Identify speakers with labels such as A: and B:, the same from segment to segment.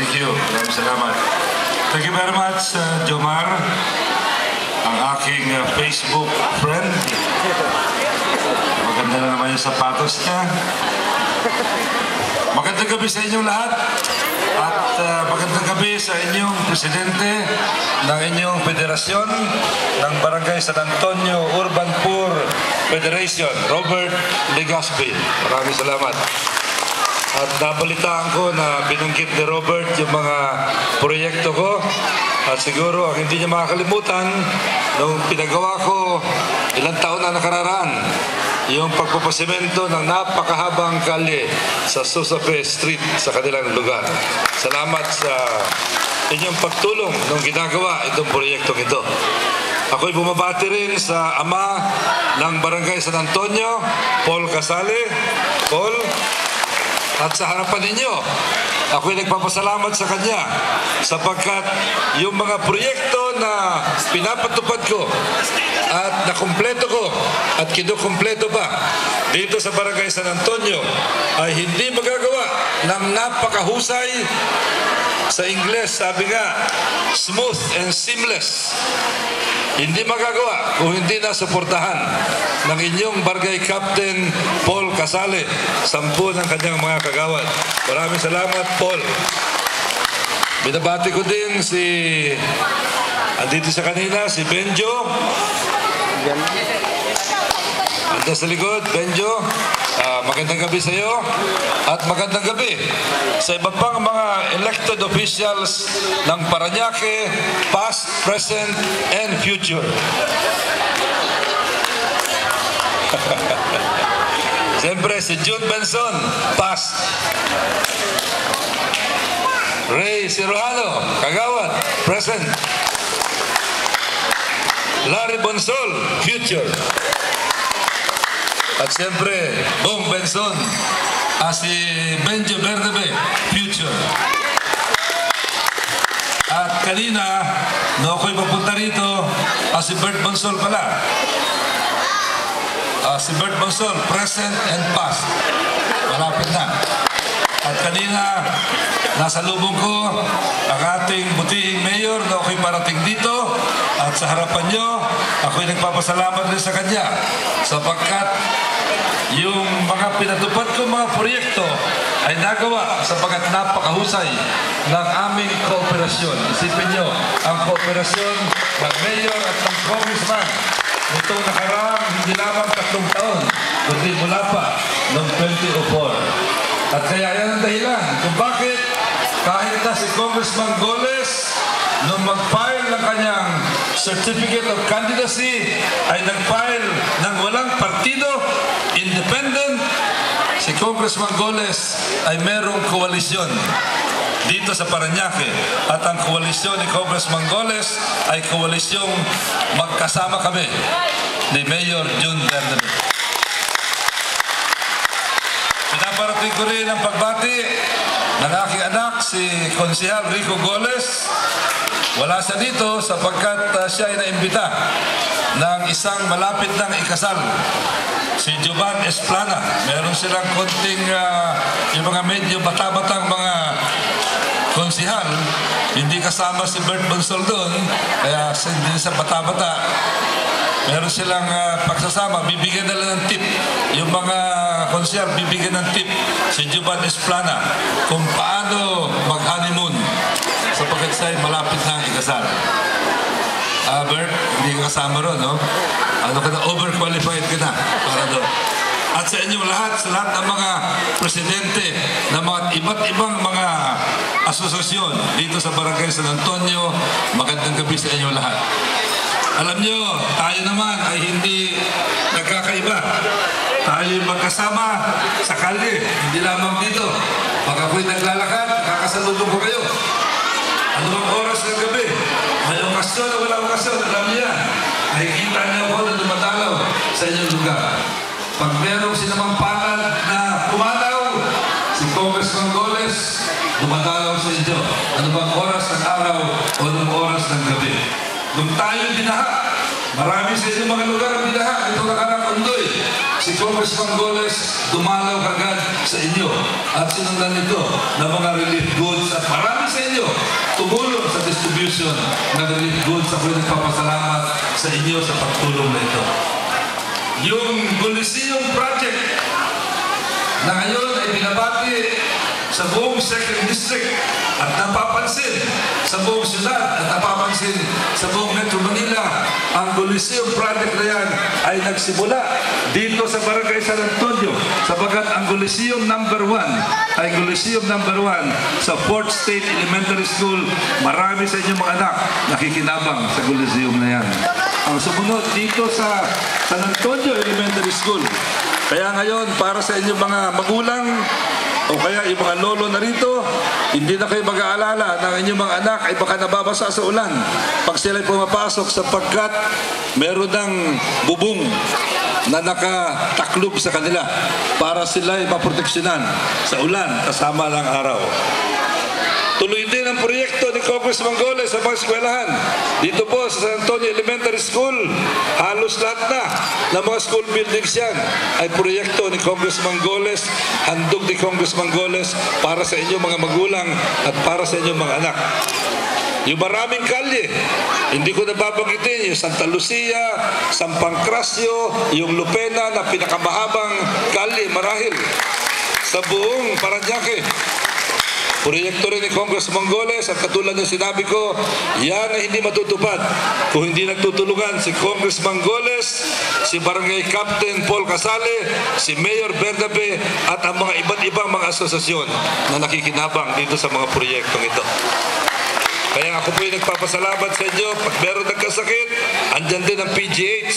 A: Thank you. Maraming salamat. Thank you very much, Jomar, ang aking Facebook friend. Maganda na naman yung sapatos niya. Magandang gabi sa inyong lahat. At magandang gabi sa inyong presidente ng inyong federasyon ng Barangay San Antonio Urban Poor Federation, Robert Legaspi. Maraming salamat. At nabalitaan ko na binanggit ni Robert yung mga proyekto ko. At siguro ang hindi niya makakalimutan nung pinagawa ko ilang taon na nakararaan yung pagpapasimento ng napakahabang kalye sa Susape Street sa kanilang lugar. Salamat sa inyong pagtulong nung ginagawa itong proyektong ito. Ako'y bumabati rin sa ama ng Barangay San Antonio, Paul Casale. Paul, at sa harapan ninyo, ako'y nagpapasalamat sa kanya sapagkat yung mga proyekto na pinapatupad ko at nakumpleto ko at kinukumpleto pa dito sa Barangay San Antonio ay hindi magagawa ng napakahusay. Sa Ingles, sabi nga, smooth and seamless. Hindi magagawa kung hindi na suportahan ng inyong barangay captain Paul Casale, 10 ng kanyang mga kagawad. Maraming salamat, Paul. Binabati ko din andito sa kanina, si Benjo. Ando sa likod, Benjo. Magandang gabi sa iyo at magandang gabi sa iba pang mga elected officials ng Parañaque, past, present, and future. Siyempre, si June Benson, past. Ray Cirojano, kagawad, present. Larry Bonsol, future. At siyempre, Bong Benson, si Benjo Bernabé, future. At kanina, no ako'y papunta rito, si Bert Bonsol pala. Si Bert Bonsol, present and past. Malapit na. At kanina, nasa lubong ko ang ating butihing mayor na ako'y parating dito. At sa harapan nyo, ako'y nagpapasalamat rin sa kanya sapagkat yung mga pinatupad ko mga proyekto ay nagawa sapagkat napakahusay ng aming kooperasyon. Isipin nyo, ang kooperasyon ng mayor at ng congressman nitong nakaraang hindi lamang 3 taon, kundi mula pa noong 2004. At kaya yan ang dahilan kung bakit kahit na si Congressman Goles nung mag-file ng kanyang Certificate of Candidacy ay nag-file ng walang partido, independent, si Congressman Goles ay merong koalisyon dito sa Parañaque. At ang koalisyon ni Congressman Goles ay koalisyong magkasama kami ni Mayor June Bernabé. Pinaparating ko rin ang pagbati ng aking anak, si Konsehal Rico Goles. Wala siya dito sapagkat siya ay naimbita ng isang malapit ng ikasal, si Jovan Esplana. Meron silang konting yung mga medyo bata-batang mga konsehal. Hindi kasama si Bert Bonsol doon, kaya hindi sa bata-bata. Meron silang pagsasama, bibigyan nila ng tip. Yung mga konsehal, bibigyan ng tip si Jovan Esplana kung paano mag-honeymoon sapagkat siya'y malapit na ikasal. Bert, hindi ka kasama ron, no? Ano ka na, overqualified ka na para doon. At sa inyong lahat, sa lahat ng mga presidente ng mga iba't ibang mga asosasyon dito sa Barangay San Antonio, magandang gabi sa inyong lahat. Alam nyo, tayo naman ay hindi nagkakaiba. Tayo magkasama sa kalye, hindi lamang dito. Pag ako'y naglalakad, kakasalubong ko kayo. Ano bang oras ng gabi? May okasyon o wala okasyon, alam niya. Nakikita niyo ako na dumadalaw sa inyong lugar. Pag merong sinamang palad na pumalaw, si Congressman Goles, dumadalaw sa inyo. Ano bang oras ng araw o anong oras ng gabi? Nung tayo binaha Marami sa inyong mga lugar ang binaha. Ito nakarang Undoy. Si Congressman Goles dumalaw kagad sa inyo at sinundan nito ng mga relief goods at marami sa inyo tumulong sa distribution ng relief goods. Ako'y nagpapasalamat sa inyo sa pagtulong na ito. Yung Coliseum Project na ngayon ay binabati sa buong 2nd District at napapansin sa buong syudad at napapansin sa buong Metro Manila. Ang Coliseum Project na yan ay nagsimula dito sa Barangay San Antonio sapagkat ang Coliseum number 1 ay Coliseum number 1 sa 4th State Elementary School. Marami sa inyong mga anak nakikinabang sa Coliseum na yan. Ang sumunod dito sa San Antonio Elementary School. Kaya ngayon, para sa inyong mga magulang o kaya yung mga lolo na rito, hindi na kayo mag-aalala na inyong mga anak ay baka nababasa sa ulan pag sila'y pumapasok sapagkat meron ng bubong na nakataklob sa kanila para sila'y maproteksyonan sa ulan kasama ng araw. Tuloy din ang proyekto ni Congressman Goles sa mga eskwelahan. Dito po sa San Antonio Elementary School, halos lahat na ng mga school buildings yan ay proyekto ni Congressman Goles, handog ni Congressman Goles para sa inyong mga magulang at para sa inyong mga anak. Yung maraming kalye, hindi ko nababanggitin, yung Santa Lucia, San Pancracio, yung Lupena na pinakamahabang kalye marahil sa buong Parañaque. Proyekto rin ni Congressman Goles at katulad ng sinabi ko, yan ay hindi matutupad kung hindi nagtutulungan si Congressman Goles, si Barangay Captain Paul Casale, si Mayor Bernabe at ang mga iba't ibang mga asosasyon na nakikinabang dito sa mga proyektong ito. Kaya ako po'y nagpapasalamat sa inyo. Pag meron nagkasakit, andyan din ang PGH.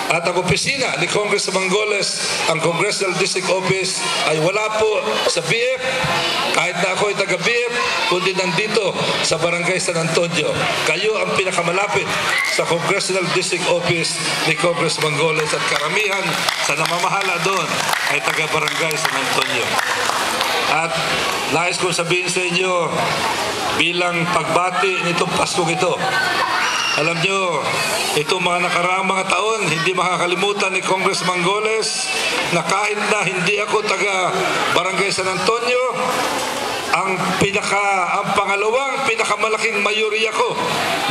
A: At ang opisina ni Congressman Goles, ang Congressional District Office, ay wala po sa BF, kahit na ako ay taga-BF, kundi nandito sa Barangay San Antonio. Kayo ang pinakamalapit sa Congressional District Office ni Congressman Goles at karamihan sa namamahala doon ay taga-Barangay San Antonio. At nais kong sabihin sa inyo, bilang pagbati nitong Paskong ito, alam nyo, itong mga nakaraang mga taon, hindi makakalimutan ni Congressman Goles na kahit na hindi ako taga Barangay San Antonio, ang pangalawang pinakamalaking mayorya ko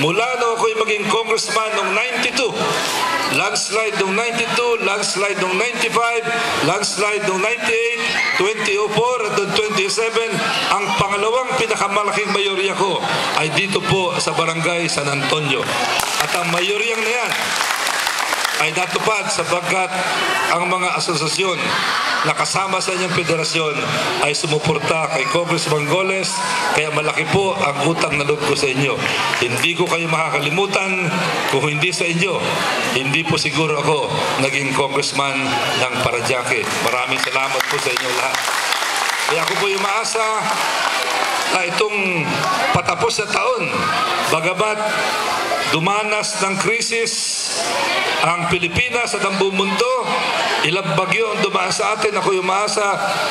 A: mula nung ako'y maging congressman noong 92, landslide noong 92, landslide noong 95, landslide noong 98, 2004 at 2007, ang pangalawang pinakamalaking mayorya ko ay dito po sa Barangay San Antonio. At ang mayoryang na yan ay natupad sapagkat ang mga asosasyon na kasama sa inyong federasyon ay sumuporta kay Congressman Goles, kaya malaki po ang utang na loob ko sa inyo. Hindi ko kayo makakalimutan kung hindi sa inyo. Hindi po siguro ako naging congressman ng Parañaque. Maraming salamat po sa inyo lahat. Kaya ako po umaasa na itong patapos na taon, bagamat dumanas ng krisis ang Pilipinas at ang buong mundo, ilang bagyo ang dumaan sa atin. Ako umaasa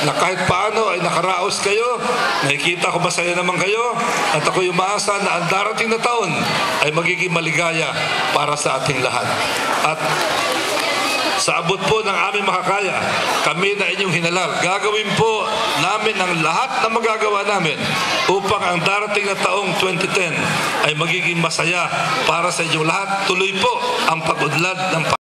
A: na kahit paano ay nakaraos kayo, nakikita ko masaya naman kayo, at ako umaasa na ang darating na taon ay magiging maligaya para sa ating lahat. At sa abot po ng aming makakaya, kami na inyong hinalal, gagawin po namin ang lahat na magagawa namin upang ang darating na taong 2010 ay magiging masaya para sa inyong lahat. Tuloy po ang pag-udlad ng